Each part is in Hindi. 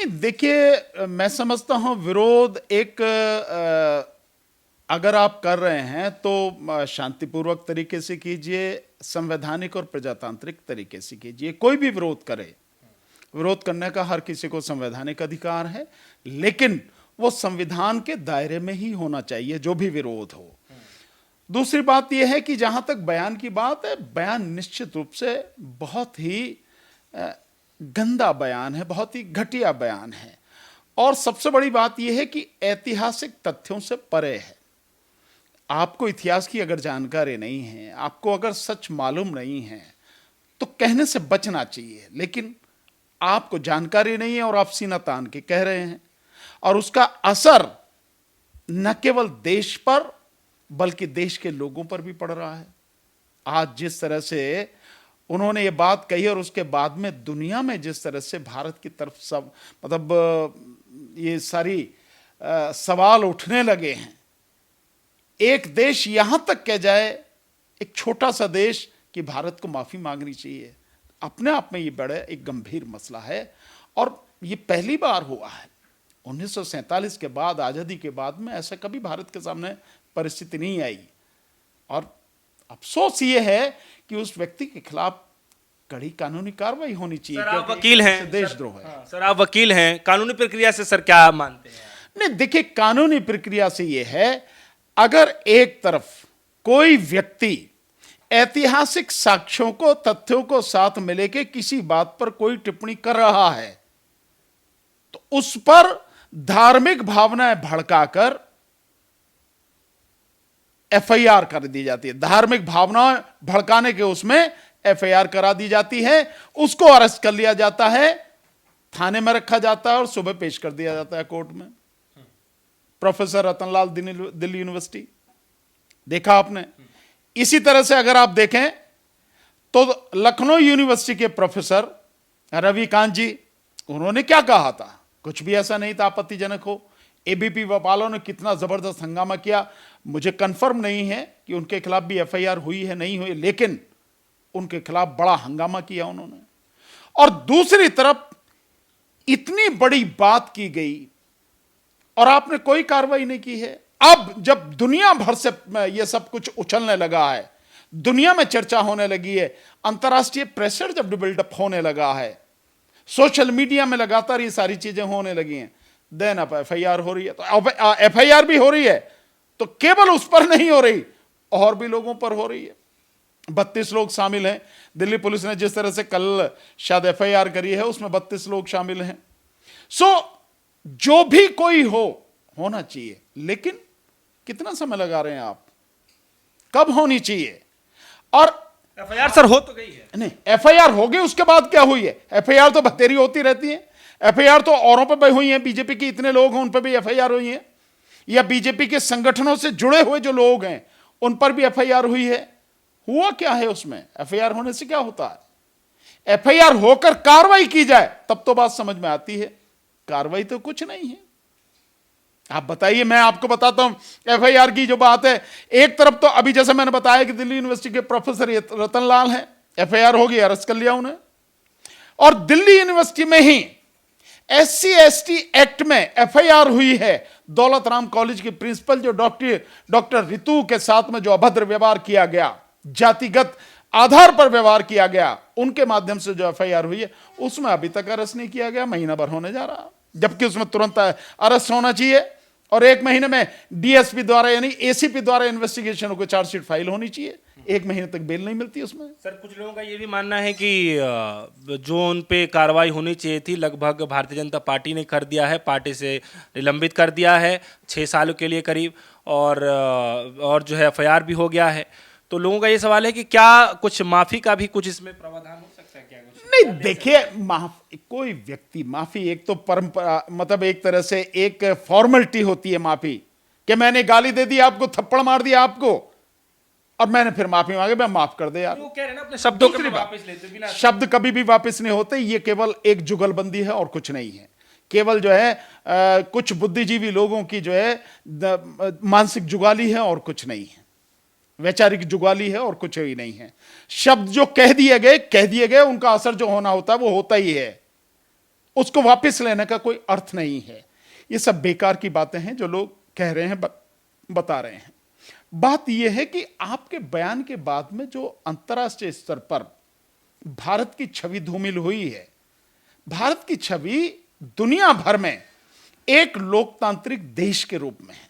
नहीं, देखिए मैं समझता हूं विरोध एक अगर आप कर रहे हैं तो शांतिपूर्वक तरीके से कीजिए, संवैधानिक और प्रजातांत्रिक तरीके से कीजिए। कोई भी विरोध करे, विरोध करने का हर किसी को संवैधानिक अधिकार है, लेकिन वो संविधान के दायरे में ही होना चाहिए जो भी विरोध हो। दूसरी बात यह है कि जहां तक बयान की बात है, बयान निश्चित रूप से बहुत ही गंदा बयान है, बहुत ही घटिया बयान है। और सबसे बड़ी बात यह है कि ऐतिहासिक तथ्यों से परे है। आपको इतिहास की अगर जानकारी नहीं है, आपको अगर सच मालूम नहीं है, तो कहने से बचना चाहिए। लेकिन आपको जानकारी नहीं है और आप सीना तान के कह रहे हैं, और उसका असर न केवल देश पर बल्कि देश के लोगों पर भी पड़ रहा है। आज जिस तरह से उन्होंने ये बात कही और उसके बाद में दुनिया में जिस तरह से भारत की तरफ सब मतलब ये सारी सवाल उठने लगे हैं, एक देश यहां तक कह जाए, एक छोटा सा देश, कि भारत को माफी मांगनी चाहिए, अपने आप में ये बड़ा एक गंभीर मसला है। और ये पहली बार हुआ है 1947 के बाद, आजादी के बाद में ऐसा कभी भारत के सामने परिस्थिति नहीं आई। और अफसोस ये है कि उस व्यक्ति के खिलाफ कड़ी कानूनी कार्रवाई होनी चाहिए। सर आप वकील हैं, देशद्रोह है। सर आप वकील हैं, कानूनी प्रक्रिया से सर क्या मानते हैं? नहीं, देखिए कानूनी प्रक्रिया से यह है, अगर एक तरफ कोई व्यक्ति ऐतिहासिक साक्ष्यों को, तथ्यों को साथ मिले के किसी बात पर कोई टिप्पणी कर रहा है, तो उस पर धार्मिक भावनाएं भड़काकर एफआईआर कर दी जाती है। धार्मिक भावनाएं भड़काने के उसमें एफआईआर करा दी जाती है, उसको अरेस्ट कर लिया जाता है, थाने में रखा जाता है और सुबह पेश कर दिया जाता है कोर्ट में। प्रोफेसर रतनलाल दिल्ली यूनिवर्सिटी, देखा आपने। इसी तरह से अगर आप देखें तो लखनऊ यूनिवर्सिटी के प्रोफेसर रविकांत जी, उन्होंने क्या कहा था? कुछ भी ऐसा नहीं था आपत्तिजनक हो। एबीपी वालों ने कितना जबरदस्त हंगामा किया, मुझे कंफर्म नहीं है कि उनके खिलाफ भी एफआईआर हुई है नहीं हुई, लेकिन उनके खिलाफ बड़ा हंगामा किया उन्होंने। और दूसरी तरफ इतनी बड़ी बात की गई और आपने कोई कार्रवाई नहीं की है। अब जब दुनिया भर से यह सब कुछ उछलने लगा है, दुनिया में चर्चा होने लगी है, अंतर्राष्ट्रीय प्रेशर जब बिल्डअप होने लगा है, सोशल मीडिया में लगातार ये सारी चीजें होने लगी हैं, देन अब एफआईआर हो रही है। तो अब एफआईआर भी हो रही है तो केवल उस पर नहीं हो रही, और भी लोगों पर हो रही है। 32 लोग शामिल हैं। दिल्ली पुलिस ने जिस तरह से कल शायद एफआईआर करी है, उसमें 32 लोग शामिल हैं। जो भी कोई होना चाहिए, लेकिन कितना समय लगा रहे हैं आप? कब होनी चाहिए? और एफआईआर सर हो तो गई है। नहीं, एफआईआर हो गई, उसके बाद क्या हुई है? एफआईआर तो बतेरी होती रहती है। एफआईआर तो औरों पर भी हुई है, बीजेपी के इतने लोग हैं उन पर भी एफआईआर हुई है, या बीजेपी के संगठनों से जुड़े हुए जो लोग हैं उन पर भी एफआईआर हुई है। हुआ क्या है उसमें? एफआईआर होने से क्या होता है? एफआईआर होकर कार्रवाई की जाए तब तो बात समझ में आती है। कार्रवाई तो कुछ नहीं है। आप बताइए, मैं आपको बताता हूं एफआईआर की जो बात है। एक तरफ तो अभी जैसे मैंने बताया कि दिल्ली यूनिवर्सिटी के प्रोफेसर रतनलाल हैं, एफआईआर होगी, अरेस्ट कर लिया उन्हें। और दिल्ली यूनिवर्सिटी में ही SC/ST एक्ट में एफआईआर हुई है दौलत राम कॉलेज की प्रिंसिपल, जो डॉक्टर रितु के साथ में जो अभद्र व्यवहार किया गया, जातिगत आधार पर व्यवहार किया गया, उनके माध्यम से जो एफआईआर हुई है, उसमें अभी तक अरेस्ट नहीं किया गया। महीना भर होने जा रहा, जबकि उसमें तुरंत अरेस्ट होना चाहिए और 1 महीने में डीएसपी द्वारा यानी एसीपी द्वारा इन्वेस्टिगेशन को चार्जशीट फाइल होनी चाहिए। 1 महीने तक बेल नहीं मिलती उसमें। सर कुछ लोगों का ये भी मानना है कि जो उन पे कार्रवाई होनी चाहिए थी, लगभग भारतीय जनता पार्टी ने कर दिया है, पार्टी से निलंबित कर दिया है 6 सालों के लिए करीब, और जो है एफआईआर भी हो गया है। तो लोगों का ये सवाल है कि क्या कुछ माफी का भी कुछ इसमें प्रावधान हो सकता है क्या? नहीं, देखिए कोई व्यक्ति माफी, एक तो परंपरा, मतलब एक तरह से एक फॉर्मेलिटी होती है माफी, कि मैंने गाली दे दी आपको, थप्पड़ मार दिया आपको, और मैंने फिर माफी मांगी, मैं माफ कर दे यार। वो कह रहे हैं ना अपने शब्दों को वापस लेते बिना। शब्द कभी भी वापस नहीं होते, ये केवल एक जुगलबंदी है और कुछ नहीं है। केवल जो है कुछ बुद्धिजीवी लोगों की जो है मानसिक जुगाली है और कुछ नहीं है, वैचारिक जुगाली है और कुछ ही नहीं है। शब्द जो कह दिए गए, उनका असर जो होना होता है वो होता ही है। उसको वापस लेने का कोई अर्थ नहीं है। ये सब बेकार की बातें हैं जो लोग कह रहे हैं, बता रहे हैं। बात यह है कि आपके बयान के बाद में जो अंतर्राष्ट्रीय स्तर पर भारत की छवि धूमिल हुई है, भारत की छवि दुनिया भर में एक लोकतांत्रिक देश के रूप में है,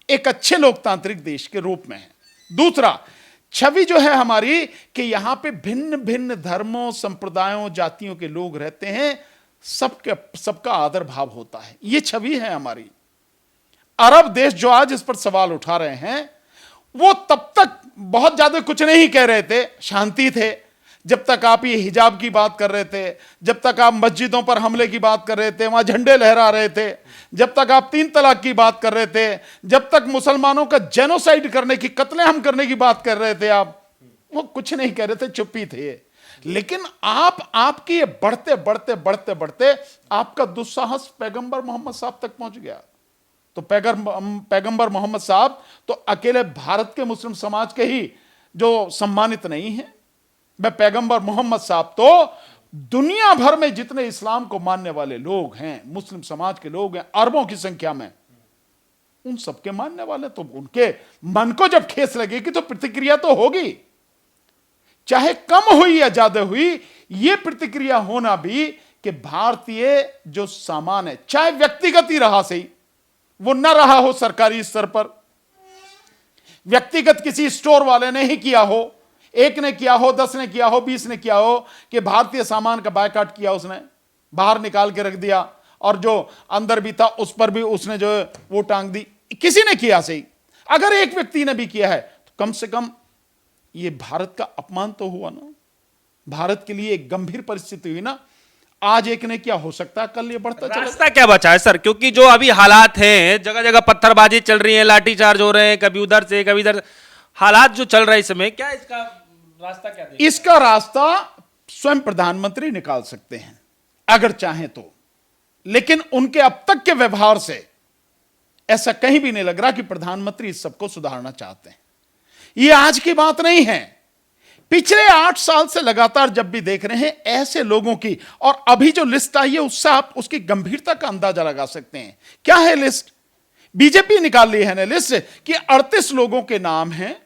एक अच्छे लोकतांत्रिक देश के रूप में है। दूसरा, छवि जो है हमारी कि यहां पे भिन्न भिन्न धर्मों, संप्रदायों, जातियों के लोग रहते हैं, सबका आदर भाव होता है। ये छवि है हमारी। अरब देश जो आज इस पर सवाल उठा रहे हैं, वो तब तक बहुत ज्यादा कुछ नहीं कह रहे थे, शांति थे। जब तक आप ये हिजाब की बात कर रहे थे, जब तक आप मस्जिदों पर हमले की बात कर रहे थे, वहां झंडे लहरा रहे थे, जब तक आप 3 तलाक की बात कर रहे थे, जब तक मुसलमानों का जेनोसाइड करने की, कत्लेआम करने की बात कर रहे थे, आप वो कुछ नहीं कह रहे थे, चुप्पी थे। लेकिन आपकी ये बढ़ते बढ़ते बढ़ते बढ़ते आपका दुस्साहस पैगंबर मोहम्मद साहब तक पहुंच गया। तो पैगंबर मोहम्मद साहब तो अकेले भारत के मुस्लिम समाज के ही जो सम्मानित नहीं है, मैं पैगंबर मोहम्मद साहब तो दुनिया भर में जितने इस्लाम को मानने वाले लोग हैं, मुस्लिम समाज के लोग हैं अरबों की संख्या में, उन सबके मानने वाले। तो उनके मन को जब ठेस लगेगी तो प्रतिक्रिया तो होगी, चाहे कम हुई या ज्यादा हुई। यह प्रतिक्रिया होना भी कि भारतीय जो सामान है, चाहे व्यक्तिगत ही रहा सही, वो न रहा हो सरकारी स्तर पर, व्यक्तिगत किसी स्टोर वाले ने ही किया हो, एक ने किया हो, 10 ने किया हो, 20 ने किया हो, कि भारतीय सामान का बायकॉट किया, उसने बाहर निकाल के रख दिया, और जो अंदर भी था उस पर भी उसने जो वो टांग दी, किसी ने किया सही। अगर एक व्यक्ति ने भी किया है तो कम से कम ये भारत का अपमान तो हुआ ना, भारत के लिए एक गंभीर परिस्थिति हुई ना। आज एक ने क्या हो सकता है, कल ये बढ़ता चला। रास्ता क्या बचा है सर? क्योंकि जो अभी हालात हैं, जगह जगह पत्थरबाजी चल रही है, लाठीचार्ज हो रहे हैं, कभी उधर से कभी इधर, हालात जो चल रहा है इस समय, क्या इसका रास्ता क्या देखें? इसका रास्ता स्वयं प्रधानमंत्री निकाल सकते हैं अगर चाहें तो, लेकिन उनके अब तक के व्यवहार से ऐसा कहीं भी नहीं लग रहा कि प्रधानमंत्री इस सबको सुधारना चाहते हैं। यह आज की बात नहीं है, पिछले 8 साल से लगातार जब भी देख रहे हैं ऐसे लोगों की, और अभी जो लिस्ट आई है उससे आप उसकी गंभीरता का अंदाजा लगा सकते हैं। क्या है लिस्ट? बीजेपी निकाल ली है ना लिस्ट कि 38 लोगों के नाम हैं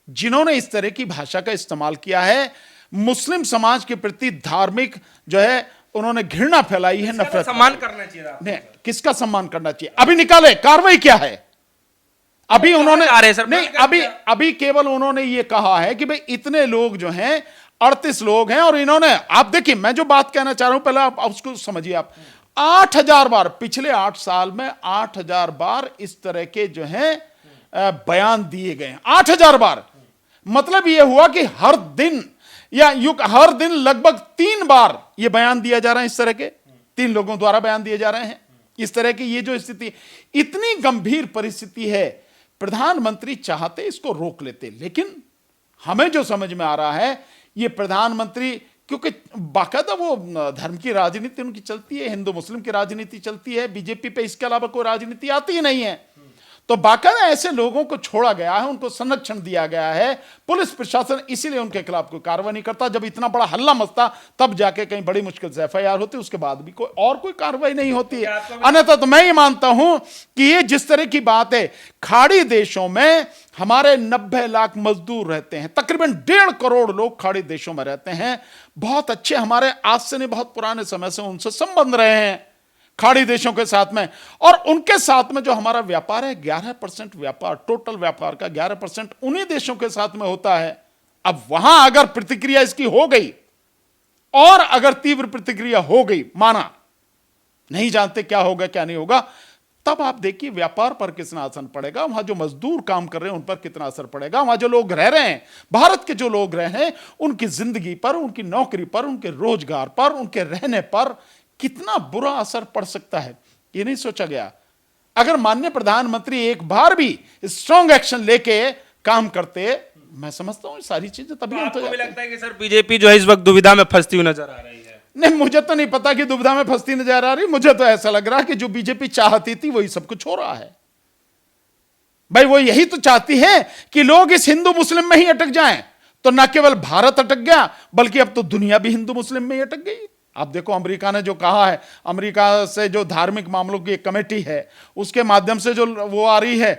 जिन्होंने इस तरह की भाषा का इस्तेमाल किया है, मुस्लिम समाज के प्रति धार्मिक जो है उन्होंने घृणा फैलाई है, नफरत। सम्मान करना चाहिए नहीं, किसका सम्मान करना चाहिए? अभी निकाले, कार्रवाई क्या है? अभी उन्होंने नहीं, अभी केवल उन्होंने ये कहा है कि भाई इतने लोग जो हैं 38 लोग हैं, और इन्होंने, आप देखिए मैं जो बात कहना चाह रहा हूं पहले आप उसको समझिए। आप 8000 बार पिछले 8 साल में 8000 बार इस तरह के जो हैं बयान दिए गए हैं, 8000 बार। मतलब यह हुआ कि हर दिन या हर दिन लगभग 3 बार यह बयान दिया जा रहा है, इस तरह के 3 लोगों द्वारा बयान दिए जा रहे हैं। इस तरह की ये जो स्थिति, इतनी गंभीर परिस्थिति है, प्रधानमंत्री चाहते इसको रोक लेते, लेकिन हमें जो समझ में आ रहा है ये प्रधानमंत्री, क्योंकि बाकायदा वो धर्म की राजनीति उनकी चलती है, हिंदू मुस्लिम की राजनीति चलती है, बीजेपी पे इसके अलावा कोई राजनीति आती ही नहीं है। तो बाकायदा ऐसे लोगों को छोड़ा गया है, उनको संरक्षण दिया गया है। पुलिस प्रशासन इसीलिए उनके खिलाफ कोई कार्रवाई नहीं करता। जब इतना बड़ा हल्ला मचता तब जाके कहीं बड़ी मुश्किल से FIR होती, उसके बाद भी कोई कार्रवाई नहीं होती है। अन्यथा तो मैं ये मानता हूं कि ये जिस तरह की बात है, खाड़ी देशों में हमारे 90 लाख मजदूर रहते हैं, तकरीबन 1.5 करोड़ लोग खाड़ी देशों में रहते हैं। बहुत अच्छे, हमारे आज से नहीं बहुत पुराने समय से उनसे संबंध रहे हैं खाड़ी देशों के साथ में, और उनके साथ में जो हमारा व्यापार है 11% व्यापार, टोटल व्यापार का 11% उन्हीं देशों के साथ में होता है। अब वहां अगर प्रतिक्रिया इसकी हो गई, और अगर तीव्र प्रतिक्रिया हो गई, माना नहीं जानते क्या होगा क्या नहीं होगा, तब आप देखिए व्यापार पर कितना असर पड़ेगा, वहां जो मजदूर काम कर रहे हैं उन पर कितना असर पड़ेगा, वहां जो लोग रह रहे हैं, भारत के जो लोग रह रहे हैं, उनकी जिंदगी पर, उनकी नौकरी पर, उनके रोजगार पर, उनके रहने पर कितना बुरा असर पड़ सकता है, ये नहीं सोचा गया। अगर माननीय प्रधानमंत्री एक बार भी स्ट्रॉन्ग एक्शन लेके काम करते, मैं समझता हूं सारी चीजें तभी आपको भी लगता है कि सर बीजेपी जो है इस वक्त दुविधा में फंसती हुई नजर आ रही है? नहीं, मुझे तो नहीं पता कि दुविधा में फंसती नजर आ रही। मुझे तो ऐसा लग रहा है कि जो बीजेपी चाहती थी वही सब कुछ हो रहा है। भाई वो यही तो चाहती है कि लोग इस हिंदू मुस्लिम में ही अटक जाएं। तो न केवल भारत अटक गया, बल्कि अब तो दुनिया भी हिंदू मुस्लिम में ही अटक गई। आप देखो अमेरिका ने जो कहा है, अमेरिका से जो धार्मिक मामलों की एक कमेटी है उसके माध्यम से जो वो आ रही है,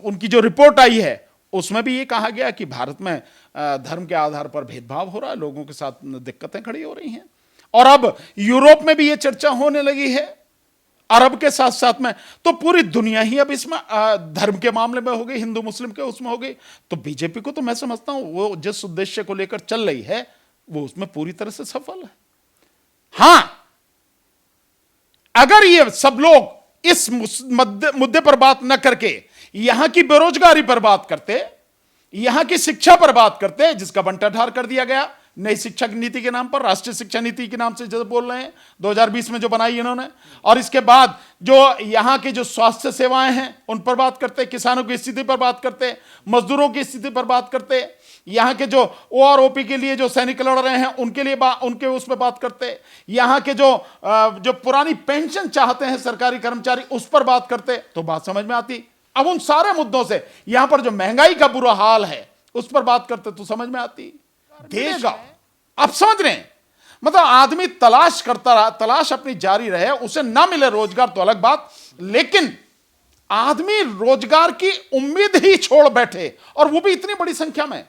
उनकी जो रिपोर्ट आई है उसमें भी ये कहा गया कि भारत में धर्म के आधार पर भेदभाव हो रहा है, लोगों के साथ दिक्कतें खड़ी हो रही हैं। और अब यूरोप में भी ये चर्चा होने लगी है, अरब के साथ साथ में, तो पूरी दुनिया ही अब इसमें धर्म के मामले में हो गई, हिंदू मुस्लिम के उसमें हो गई। तो बीजेपी को तो मैं समझता हूं वो जिस उद्देश्य को लेकर चल रही है वो उसमें पूरी तरह से सफल है। हां, अगर ये सब लोग इस मुद्दे पर बात न करके यहां की बेरोजगारी पर बात करते, यहां की शिक्षा पर बात करते, जिसका बंटाढार कर दिया गया नई शिक्षा नीति के नाम पर, राष्ट्रीय शिक्षा नीति के नाम से जो बोल रहे हैं 2020 में जो बनाई इन्होंने, और इसके बाद जो यहां की जो स्वास्थ्य सेवाएं हैं उन पर बात करते, किसानों की स्थिति पर बात करते, मजदूरों की स्थिति पर बात करते, यहां के जो ओआरओपी के लिए जो सैनिक लड़ रहे हैं उनके लिए उनके उस पर बात करते, यहां के जो पुरानी पेंशन चाहते हैं सरकारी कर्मचारी उस पर बात करते, तो बात समझ में आती। अब उन सारे मुद्दों से, यहां पर जो महंगाई का बुरा हाल है उस पर बात करते तो समझ में आती। देश का आप समझ रहे हैं, मतलब आदमी तलाश करता रहा, तलाश अपनी जारी रहे, उसे ना मिले रोजगार तो अलग बात, लेकिन आदमी रोजगार की उम्मीद ही छोड़ बैठे, और वो भी इतनी बड़ी संख्या में।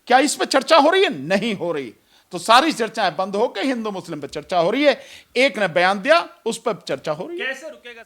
क्या इस पर चर्चा हो रही है? नहीं हो रही। तो सारी चर्चाएं बंद होकर हिंदू मुस्लिम पर चर्चा हो रही है। एक ने बयान दिया, उस पर चर्चा हो रही है। कैसे रुकेगा?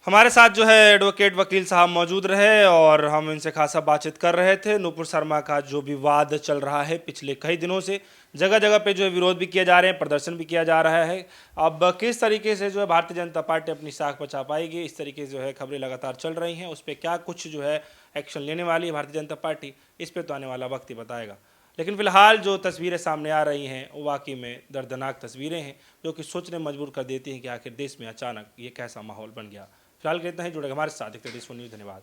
हमारे साथ जो है एडवोकेट वकील साहब मौजूद रहे और हम इनसे खासा बातचीत कर रहे थे। नूपुर शर्मा का जो विवाद चल रहा है पिछले कई दिनों से, जगह जगह पे जो है विरोध भी किए जा रहे हैं, प्रदर्शन भी किया जा रहा है। अब किस तरीके से जो है भारतीय जनता पार्टी अपनी साख बचा पाएगी, इस तरीके से जो है खबरें लगातार चल रही हैं, उस पर क्या कुछ जो है एक्शन लेने वाली है भारतीय जनता पार्टी, इस पर तो आने वाला वक्त ही बताएगा। लेकिन फिलहाल जो तस्वीरें सामने आ रही हैं वो वाकई में दर्दनाक तस्वीरें हैं, जो कि सोचने मजबूर कर देती हैं कि आखिर देश में अचानक ये कैसा माहौल बन गया। फिलहाल कहते हैं जुड़े हमारे साथ, देखते हैं न्यूज़। धन्यवाद।